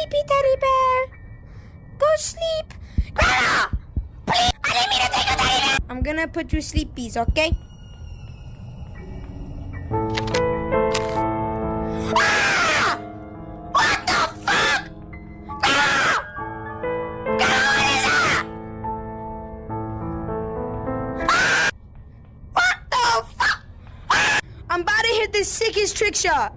sleepy, teddy bear. Go sleep. Grandma! Please! I didn't mean to take your teddy bear! I'm gonna put you sleepies, okay? Ah! What the fuck? Grandma! Grandma, what is that? Ah! What the fuck? Ah! I'm about to hit the sickest trick shot.